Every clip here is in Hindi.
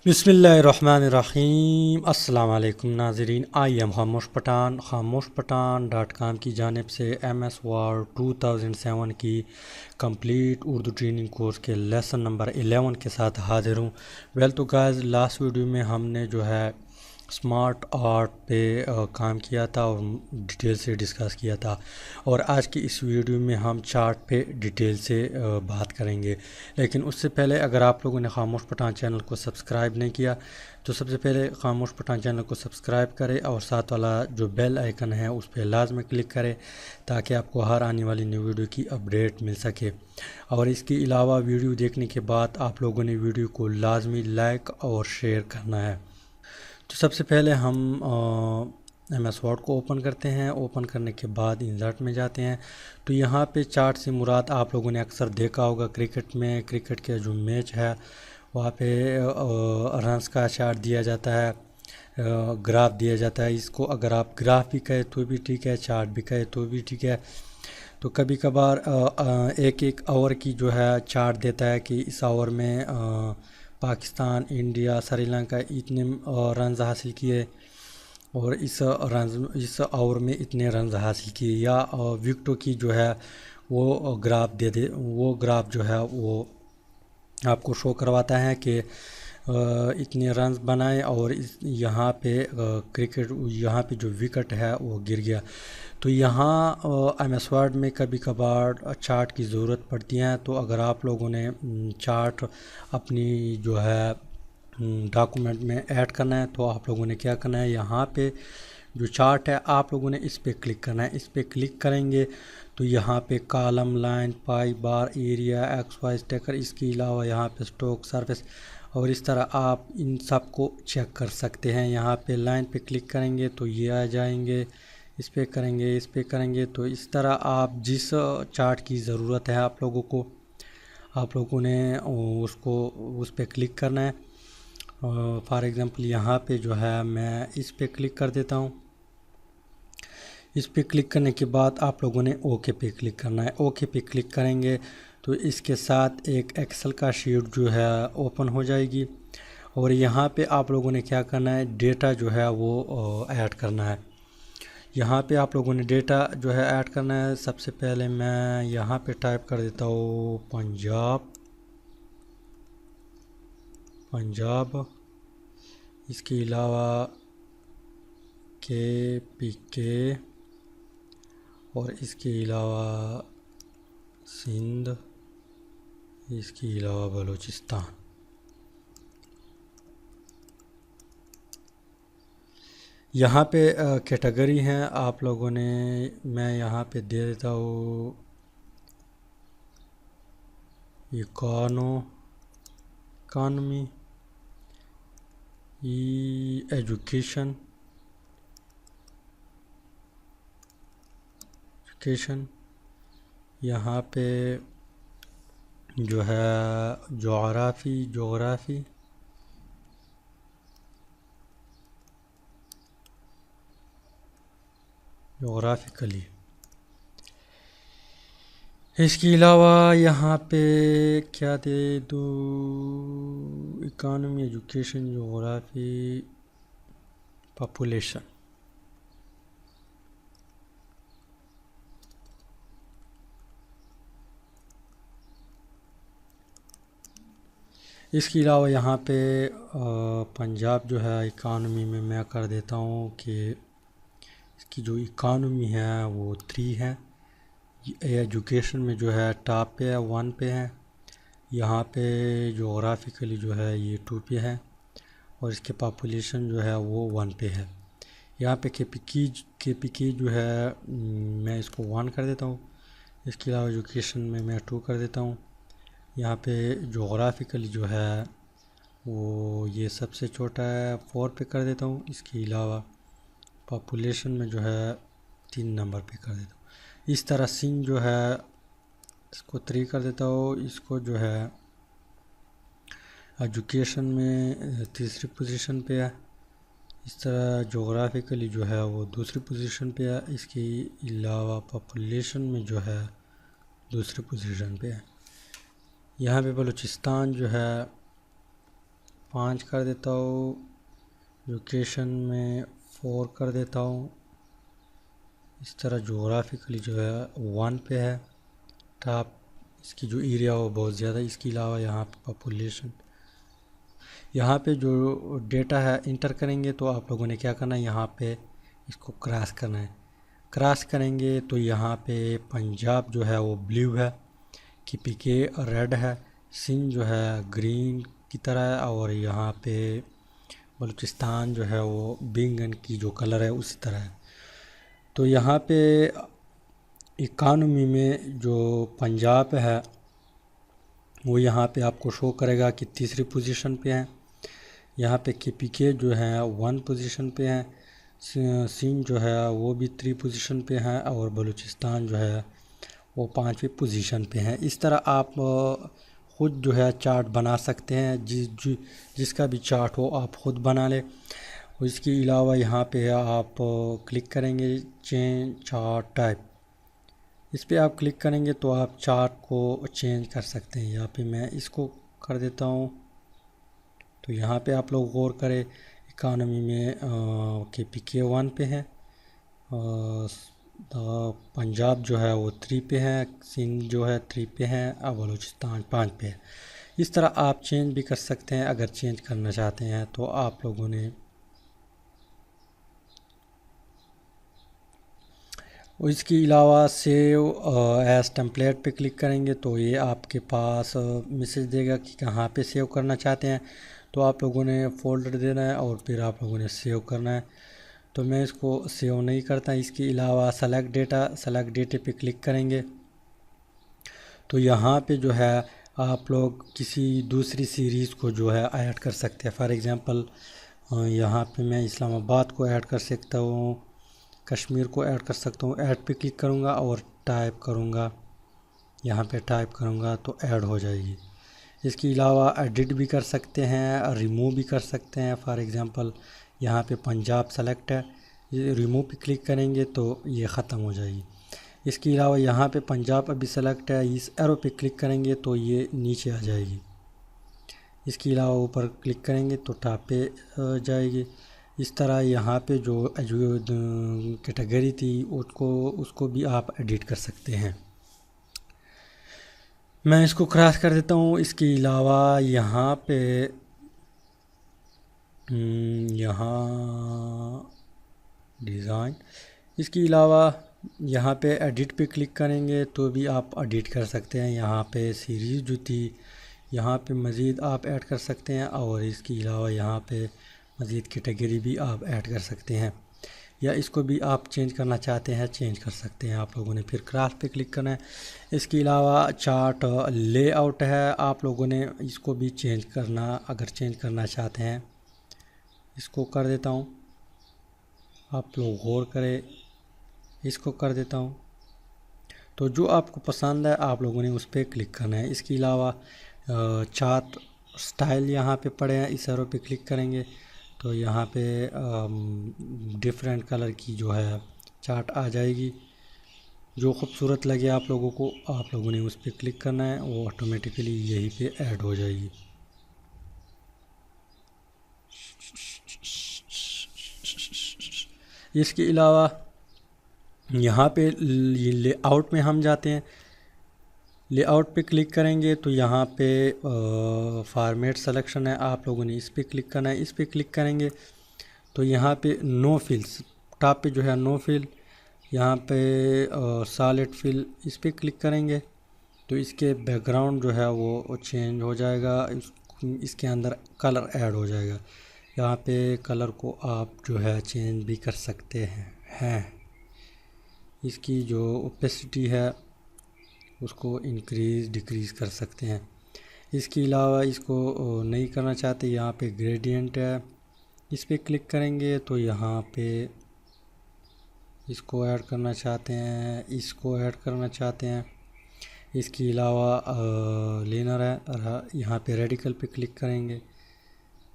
बिस्मिल्लाहिर्रहमानिर्रहीम। अस्सलाम वालेकुम नाज़रीन। आई एम खामोश पठान .com की जानिब से MS Word 2007 की कंप्लीट उर्दू ट्रेनिंग कोर्स के लेसन नंबर 11 के साथ हाज़िर हूँ। तो गाइस, लास्ट वीडियो में हमने जो है स्मार्ट आर्ट पे काम किया था और डिटेल से डिस्कस किया था, और आज की इस वीडियो में हम चार्ट पे डिटेल से बात करेंगे। लेकिन उससे पहले अगर आप लोगों ने खामोश पठान चैनल को सब्सक्राइब नहीं किया तो सबसे पहले खामोश पठान चैनल को सब्सक्राइब करें और साथ वाला जो बेल आइकन है उस पर लाजमी क्लिक करें ताकि आपको हर आने वाली न्यू वीडियो की अपडेट मिल सके। और इसके अलावा वीडियो देखने के बाद आप लोगों ने वीडियो को लाजमी लाइक और शेयर करना है। तो सबसे पहले हम MS वर्ड को ओपन करते हैं। ओपन करने के बाद इंसर्ट में जाते हैं। तो यहाँ पे चार्ट से मुराद आप लोगों ने अक्सर देखा होगा क्रिकेट में, क्रिकेट के जो मैच है वहाँ पे रन्स का चार्ट दिया जाता है, ग्राफ दिया जाता है। इसको अगर आप ग्राफ भी कहे तो भी ठीक है, चार्ट भी कहे तो भी ठीक है। तो कभी कभार एक एक आवर की जो है चार्ट देता है कि इस आवर में पाकिस्तान, इंडिया, श्रीलंका इतने रन्स हासिल किए और इस ओवर में इतने रन हासिल किए, या विकेटों की जो है वो ग्राफ दे दे। वो ग्राफ जो है वो आपको शो करवाता है कि इतने रन बनाए और यहाँ पे क्रिकेट यहाँ पे जो विकेट है वो गिर गया। तो यहाँ MS वर्ड में कभी कभार चार्ट की ज़रूरत पड़ती है। तो अगर आप लोगों ने चार्ट अपनी जो है डॉक्यूमेंट में ऐड करना है तो आप लोगों ने क्या करना है, यहाँ पे जो चार्ट है आप लोगों ने इस पे क्लिक करना है। इस पे क्लिक करेंगे तो यहाँ पे कॉलम, लाइन, पाई, बार, एरिया, एक्स वाई स्टेकर, इसके अलावा यहाँ पे स्टॉक, सरफेस और इस तरह आप इन सब को चेक कर सकते हैं। यहाँ पे लाइन पे क्लिक करेंगे तो ये आ जाएंगे, इस पे करेंगे, इस पे करेंगे। तो इस तरह आप जिस चार्ट की ज़रूरत है आप लोगों ने उसको उस पे क्लिक करना है। फॉर एग्ज़ाम्पल यहाँ पे जो है मैं इस पे क्लिक कर देता हूँ। इस पे क्लिक करने के बाद आप लोगों ने ओके पे क्लिक करना है। ओके पे क्लिक करेंगे तो इसके साथ एक एक्सेल का शीट जो है ओपन हो जाएगी, और यहाँ पे आप लोगों ने क्या करना है, डेटा जो है वो ऐड करना है। यहाँ पे आप लोगों ने डेटा जो है ऐड करना है। सबसे पहले मैं यहाँ पे टाइप कर देता हूँ पंजाब, इसके अलावा KPK और इसके अलावा सिंध, इसके अलावा बलूचिस्तान। यहाँ पे कैटेगरी हैं आप लोगों ने, मैं यहाँ पे दे देता हूँ इकॉनमी, एजुकेशन, यहाँ पे जो है जोग्राफिकली। इसके अलावा यहाँ पे क्या दे दूँ, इकॉनमी, एजुकेशन, जोग्राफी, पॉपुलेशन। इसके अलावा यहाँ पे पंजाब जो है इकॉनमी में मैं कर देता हूँ कि इसकी जो इकॉनमी है वो 3 है। एजुकेशन में जो है टॉप पे है, 1 पे है। यहाँ पे जोग्राफिकली जो है ये 2 पे है, और इसके पॉपुलेशन जो है वो 1 पे है। यहाँ पे KPK जो है मैं इसको 1 कर देता हूँ। इसके अलावा एजुकेशन में मैं 2 कर देता हूँ। यहाँ पे जोग्राफिकली जो है वो ये सबसे छोटा है, 4 पे कर देता हूँ। इसके अलावा पॉपुलेशन में जो है 3 नंबर पे कर देता हूँ। इस तरह सिंध जो है इसको 3 कर देता हूँ। इसको जो है एजुकेशन में तीसरी पोजीशन पे है। इस तरह जोग्राफिकली जो है वो दूसरी पोजीशन पे है। इसके अलावा पॉपुलेशन में जो है दूसरी पोजीशन पे है। यहाँ पे बलूचिस्तान जो है 5 कर देता हूँ, लोकेशन में 4 कर देता हूँ। इस तरह जोग्राफिकली जो है 1 पे है टॉप, इसकी जो एरिया हो बहुत ज़्यादा। इसके अलावा यहाँ पे पॉपुलेशन, यहाँ पे जो डेटा है इंटर करेंगे तो आप लोगों ने क्या करना है, यहाँ पे इसको क्रॉस करना है। क्रॉस करेंगे तो यहाँ पे पंजाब जो है वो ब्लू है, KPK रेड है, सिंध जो है ग्रीन की तरह है, और यहाँ पे बलूचिस्तान जो है वो बैंगन की जो कलर है उसी तरह है। तो यहाँ पे इकानमी में जो पंजाब है वो यहाँ पे आपको शो करेगा कि तीसरी पोजीशन पे है। यहाँ पे KPK जो है 1 पोजीशन पे है, सिंध जो है वो भी 3 पोजीशन पे है, और बलूचिस्तान जो है वो 5वीं पोजीशन पे है। इस तरह आप ख़ुद जो है चार्ट बना सकते हैं, जिसका भी चार्ट हो आप ख़ुद बना लें। इसके अलावा यहाँ पे आप क्लिक करेंगे चेंज चार्ट टाइप, इस पे आप क्लिक करेंगे तो आप चार्ट को चेंज कर सकते हैं। यहाँ पे मैं इसको कर देता हूँ। तो यहाँ पे आप लोग गौर करें, इकानमी में KPK 1 पे है, पंजाब जो है वो 3 पे है, सिंध जो है 3 पे है, और बलूचिस्तान 5 पे है। इस तरह आप चेंज भी कर सकते हैं। अगर चेंज करना चाहते हैं तो आप लोगों ने इसके अलावा सेव एज टेम्पलेट पे क्लिक करेंगे तो ये आपके पास मैसेज देगा कि कहाँ पे सेव करना चाहते हैं। तो आप लोगों ने फ़ोल्डर देना है और फिर आप लोगों ने सेव करना है। तो मैं इसको सेव नहीं करता। इसके अलावा सेलेक्ट डेटा पे क्लिक करेंगे तो यहाँ पे जो है आप लोग किसी दूसरी सीरीज़ को जो है ऐड कर सकते हैं। फॉर एग्ज़ाम्पल यहाँ पे मैं इस्लामाबाद को ऐड कर सकता हूँ, कश्मीर को ऐड कर सकता हूँ। ऐड पे क्लिक करूँगा और टाइप करूँगा, यहाँ पे टाइप करूँगा तो ऐड हो जाएगी। इसके अलावा एडिट भी कर सकते हैं, रिमूव भी कर सकते हैं। फॉर एग्ज़ाम्पल यहाँ पे पंजाब सेलेक्ट है, ये रिमूव पे क्लिक करेंगे तो ये ख़त्म हो जाएगी। इसके अलावा यहाँ पे पंजाब अभी सेलेक्ट है, इस एरो पे क्लिक करेंगे तो ये नीचे आ जाएगी। इसके अलावा ऊपर क्लिक करेंगे तो टॉप पे जाएगी। इस तरह यहाँ पे जो कैटेगरी थी उसको भी आप एडिट कर सकते हैं। मैं इसको क्रॉस कर देता हूँ। इसके अलावा यहाँ पे यहाँ डिज़ाइन, इसके अलावा यहाँ पे एडिट पे क्लिक करेंगे तो भी आप एडिट कर सकते हैं। यहाँ पे सीरीज़ जो थी यहाँ पे मज़ीद आप ऐड कर सकते हैं, और इसके अलावा यहाँ पे मज़ीद कैटेगरी भी आप ऐड कर सकते हैं, या इसको भी आप चेंज करना चाहते हैं चेंज कर सकते हैं। आप लोगों ने फिर क्राफ्ट पे क्लिक करना है। इसके अलावा चार्ट लेआउट है, आप लोगों ने इसको भी चेंज करना, अगर चेंज करना चाहते हैं इसको कर देता हूँ। आप लोग गौर करें, इसको कर देता हूँ। तो जो आपको पसंद है आप लोगों ने उस पर क्लिक करना है। इसके अलावा चार्ट स्टाइल यहाँ पे पड़े हैं, इस एरो पे क्लिक करेंगे तो यहाँ पे डिफरेंट कलर की जो है चार्ट आ जाएगी। जो खूबसूरत लगे आप लोगों को, आप लोगों ने उस पर क्लिक करना है, वो ऑटोमेटिकली यहीं पे ऐड हो जाएगी। इसके अलावा यहाँ पे लेआउट में हम जाते हैं। लेआउट पे क्लिक करेंगे तो यहाँ पे फॉर्मेट सिलेक्शन है, आप लोगों ने इस पर क्लिक करना है। इस पर क्लिक करेंगे तो यहाँ पे नो फिल्स, टॉप पे जो है नो फिल, यहाँ पे सॉलिड फिल, इस पर क्लिक करेंगे तो इसके बैकग्राउंड जो है वो चेंज हो जाएगा, इसके अंदर कलर ऐड हो जाएगा। यहाँ पे कलर को आप जो है चेंज भी कर सकते हैं। इसकी जो ओपेसिटी है उसको इंक्रीज़ डिक्रीज़ कर सकते हैं। इसके अलावा इसको नहीं करना चाहते, यहाँ पे ग्रेडियंट है, इस पर क्लिक करेंगे तो यहाँ पे इसको ऐड करना चाहते हैं, इसको ऐड करना चाहते हैं। इसके अलावा लेनर है, यहाँ पे रेडिकल पे क्लिक करेंगे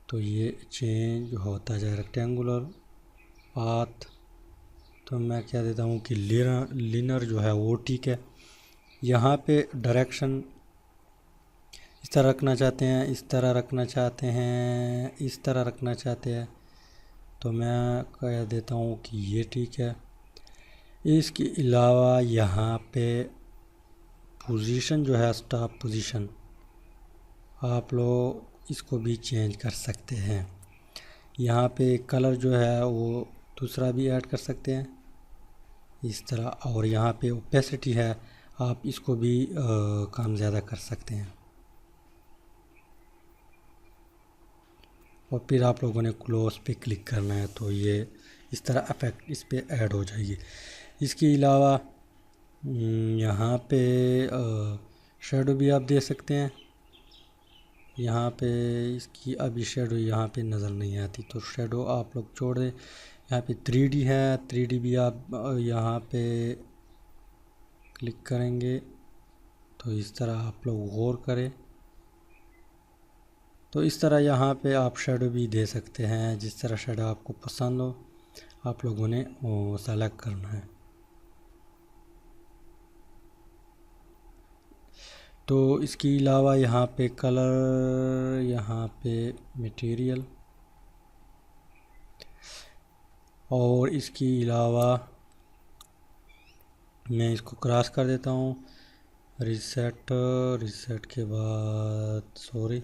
तो ये चेंज होता जाए रेक्टेंगुलर पाथ। तो मैं क्या देता हूँ कि लिनर जो है वो ठीक है। यहाँ पे डायरेक्शन इस तरह रखना चाहते हैं, इस तरह रखना चाहते हैं, इस तरह रखना चाहते हैं, तो मैं कह देता हूँ कि ये ठीक है। इसके अलावा यहाँ पे पोजीशन जो है, स्टॉप पोजीशन, आप लोग इसको भी चेंज कर सकते हैं। यहाँ पे कलर जो है वो दूसरा भी ऐड कर सकते हैं इस तरह, और यहाँ पे ओपेसिटी है, आप इसको भी काम ज़्यादा कर सकते हैं। और फिर आप लोगों ने क्लोज पे क्लिक करना है, तो ये इस तरह इफेक्ट इस पे ऐड हो जाएगी। इसके अलावा यहाँ पे शेडो भी आप दे सकते हैं। यहाँ पे इसकी अभी शेडो यहाँ पे नज़र नहीं आती, तो शेडो आप लोग छोड़ दें। यहाँ पे 3D है, 3D भी आप यहाँ पे क्लिक करेंगे तो इस तरह आप लोग गौर करें। तो इस तरह यहाँ पे आप शेडो भी दे सकते हैं, जिस तरह शेडो आपको पसंद हो आप लोगों ने वो सेलेक्ट करना है। तो इसके अलावा यहाँ पे कलर, यहाँ पे मटेरियल, और इसके अलावा मैं इसको क्रॉस कर देता हूँ। रीसेट, रीसेट के बाद सॉरी,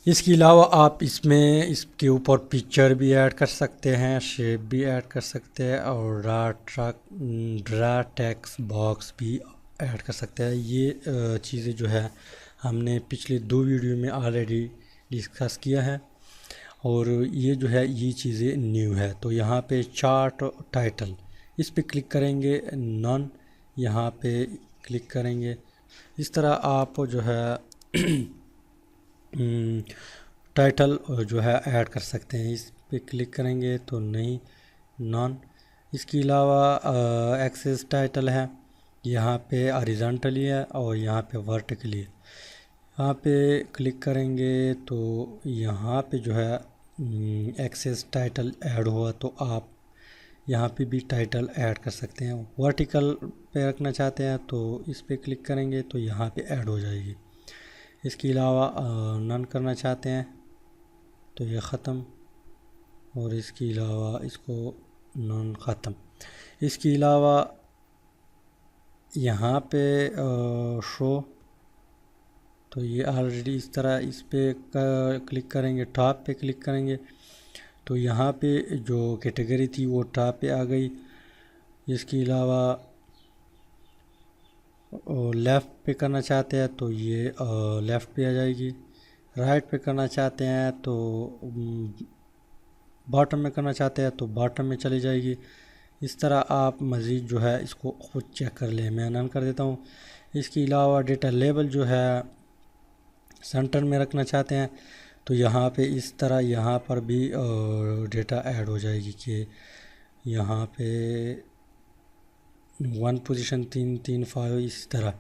इसके अलावा आप इसमें इसके ऊपर पिक्चर भी ऐड कर सकते हैं, शेप भी ऐड कर सकते हैं, और ड्रा टेक्स्ट बॉक्स भी ऐड कर सकते हैं। ये चीज़ें जो है हमने पिछले 2 वीडियो में ऑलरेडी डिस्कस किया है, और ये जो है ये चीज़ें न्यू है। तो यहाँ पे चार्ट टाइटल, इस पे क्लिक करेंगे, नॉन यहाँ पे क्लिक करेंगे। इस तरह आप जो है टाइटल जो है ऐड कर सकते हैं। इस पे क्लिक करेंगे तो नहीं, नॉन। इसके अलावा एक्सेस टाइटल है, यहाँ पे हॉरिजॉन्टली है और यहाँ पे वर्टिकली है। यहाँ पे क्लिक करेंगे तो यहाँ पे जो है एक्सेस टाइटल ऐड हुआ, तो आप यहाँ पे भी टाइटल ऐड कर सकते हैं। वर्टिकल पे रखना चाहते हैं तो इस पे क्लिक करेंगे तो यहाँ पे ऐड हो जाएगी। इसके अलावा नन करना चाहते हैं तो ये ख़त्म, और इसके अलावा इसको नन ख़त्म। इसके अलावा यहाँ पे शो, तो ये ऑलरेडी इस तरह इस पे क्लिक करेंगे, टॉप पे क्लिक करेंगे तो यहाँ पे जो कैटेगरी थी वो टॉप पे आ गई। इसके अलावा लेफ़्ट पे करना चाहते हैं तो ये लेफ़्ट पे आ जाएगी। राइट पे करना चाहते हैं तो बॉटम में करना चाहते हैं तो बॉटम में चली जाएगी। इस तरह आप मज़ीद जो है इसको खुद चेक कर लें। मैं नन कर देता हूँ। इसके अलावा डेटा लेबल जो है सेंटर में रखना चाहते हैं तो यहाँ पे इस तरह यहाँ पर भी डेटा ऐड हो जाएगी कि यहाँ पे 1 पोजीशन 3 3 5, इस तरह।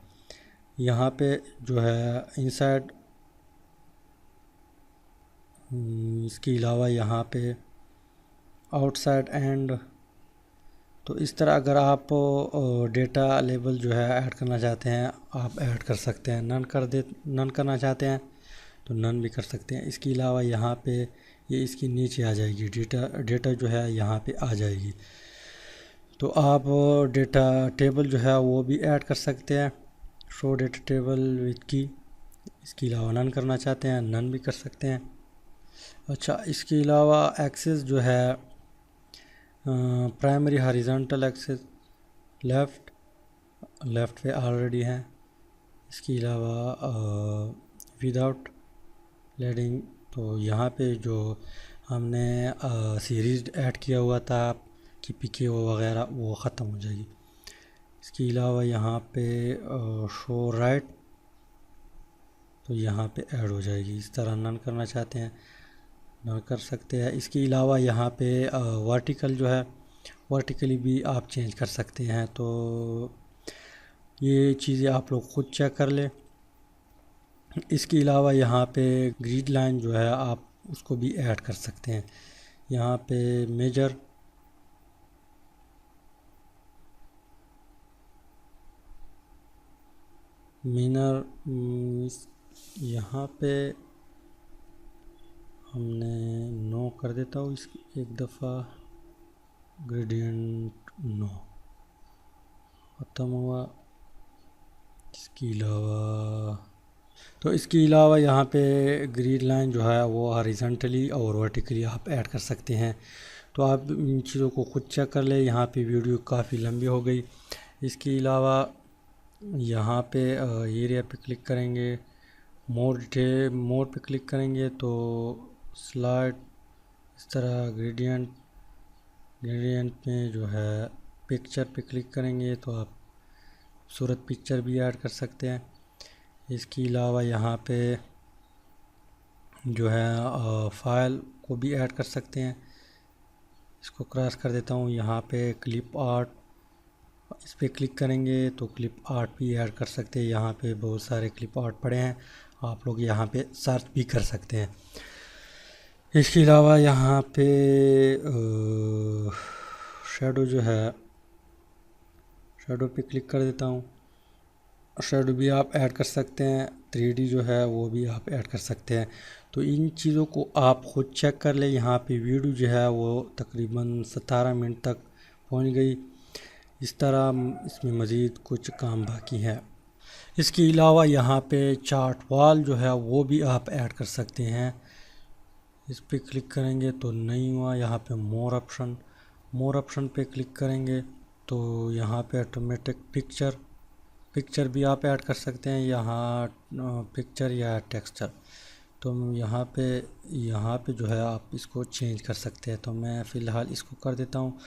यहाँ पे जो है इनसाइड, इसके अलावा यहाँ पे आउटसाइड एंड। तो इस तरह अगर आप डेटा लेबल जो है ऐड करना चाहते हैं आप ऐड कर सकते हैं। नन करना चाहते हैं तो नन भी कर सकते हैं। इसके अलावा यहाँ पे ये इसके नीचे आ जाएगी, डेटा जो है यहाँ पे आ जाएगी। तो आप डेटा टेबल जो है वो भी ऐड कर सकते हैं, शो डेटा टेबल विथ की। इसके अलावा नन करना चाहते हैं नन भी कर सकते हैं। अच्छा, इसके अलावा एक्सेस जो है प्राइमरी हॉरिजॉन्टल एक्सेस लेफ़्ट पे ऑलरेडी है। इसके अलावा विदाउट लेडिंग, तो यहाँ पे जो हमने सीरीज़ ऐड किया हुआ था कि पीके वगैरह वो ख़त्म हो जाएगी। इसके अलावा यहाँ पे शो राइट, तो यहाँ पे ऐड हो जाएगी। इस तरह नन करना चाहते हैं नन कर सकते हैं। इसके अलावा यहाँ पे वर्टिकल जो है वर्टिकली भी आप चेंज कर सकते हैं। तो ये चीज़ें आप लोग खुद चेक कर लें। इसके अलावा यहाँ पे ग्रिड लाइन जो है आप उसको भी ऐड कर सकते हैं। यहाँ पे मेजर, मिनर, यहाँ पे हमने नो कर देता हूँ इसकी एक दफ़ा, ग्रेडियंट नो ख़त्म हुआ। इसके अलावा यहाँ पे ग्रीन लाइन जो है वो हॉरिजॉन्टली और वर्टिकली आप ऐड कर सकते हैं। तो आप इन चीज़ों को खुद चेक कर ले। यहाँ पे वीडियो काफ़ी लंबी हो गई। इसके अलावा यहाँ पे एरिया पे क्लिक करेंगे, मोर पे क्लिक करेंगे तो स्लाइड इस तरह ग्रेडियंट में जो है पिक्चर पे क्लिक करेंगे तो आप खूबसूरत पिक्चर भी ऐड कर सकते हैं। इसके अलावा यहाँ पे जो है फाइल को भी ऐड कर सकते हैं। इसको क्रॉस कर देता हूँ। यहाँ पे क्लिप आर्ट, इस पर क्लिक करेंगे तो क्लिप आर्ट भी ऐड कर सकते हैं। यहाँ पे बहुत सारे क्लिप आर्ट पड़े हैं, आप लोग यहाँ पे सर्च भी कर सकते हैं। इसके अलावा यहाँ पे शेडो जो है, शेडो पे क्लिक कर देता हूँ। शेडो भी आप ऐड कर सकते हैं, 3D जो है वो भी आप ऐड कर सकते हैं। तो इन चीज़ों को आप ख़ुद चेक कर ले। यहाँ पे वीडियो जो है वो तकरीबन 17 मिनट तक पहुँच गई। इस तरह इसमें मज़ीद कुछ काम बाकी है। इसके अलावा यहाँ पे चार्ट वॉल जो है वो भी आप ऐड कर सकते हैं। इस पर क्लिक करेंगे तो नहीं हुआ। यहाँ पे मोर ऑप्शन पे क्लिक करेंगे तो यहाँ पे ऑटोमेटिक पिक्चर भी आप ऐड कर सकते हैं। यहाँ पिक्चर या टेक्सचर, तो यहाँ पे जो है आप इसको चेंज कर सकते हैं। तो मैं फ़िलहाल इसको कर देता हूँ।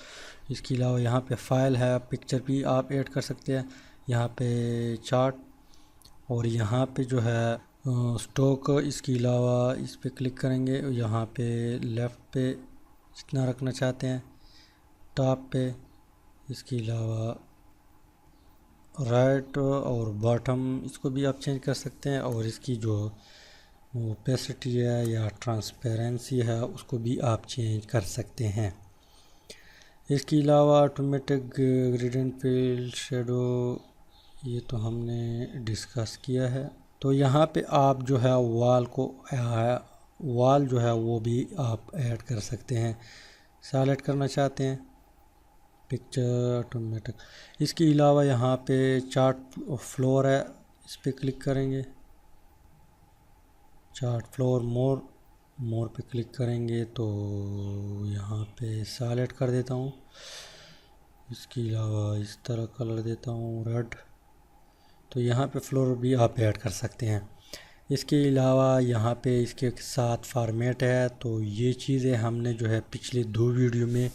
इसके अलावा यहाँ पे फाइल है, पिक्चर भी आप ऐड कर सकते हैं। यहाँ पे चार्ट और यहाँ पे जो है स्टॉक। इसके अलावा इस पे क्लिक करेंगे, यहाँ पे लेफ़्ट पे जितना रखना चाहते हैं, टॉप पे। इसके अलावा राइट और बॉटम, इसको भी आप चेंज कर सकते हैं। और इसकी जो ओपेसिटी है या ट्रांसपेरेंसी है उसको भी आप चेंज कर सकते हैं। इसके अलावा ऑटोमेटिक ग्रेडियंट फिल शेडो, ये तो हमने डिस्कस किया है। तो यहाँ पे आप जो है वॉल जो है वो भी आप ऐड कर सकते हैं। सेलेक्ट करना चाहते हैं पिक्चर ऑटोमेटिक। इसके अलावा यहाँ पे चार्ट फ्लोर है, इस पर क्लिक करेंगे। चार्ट फ्लोर मोर पे क्लिक करेंगे तो यहाँ पे सेलेक्ट कर देता हूँ। इसके अलावा इस तरह कलर देता हूँ रेड। तो यहाँ पे फ्लोर भी आप ऐड कर सकते हैं। इसके अलावा यहाँ पे इसके साथ फॉर्मेट है। तो ये चीज़ें हमने जो है पिछले 2 वीडियो में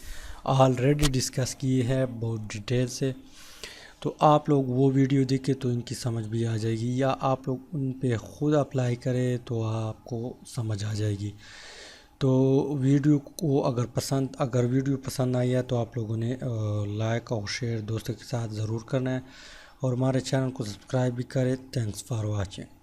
ऑलरेडी डिस्कस की है बहुत डिटेल से। तो आप लोग वो वीडियो देखें तो इनकी समझ भी आ जाएगी, या आप लोग उन पे ख़ुद अप्लाई करें तो आपको समझ आ जाएगी। तो वीडियो को अगर वीडियो पसंद आई है तो आप लोगों ने लाइक और शेयर दोस्तों के साथ ज़रूर करना है, और हमारे चैनल को सब्सक्राइब भी करें। Thanks for watching.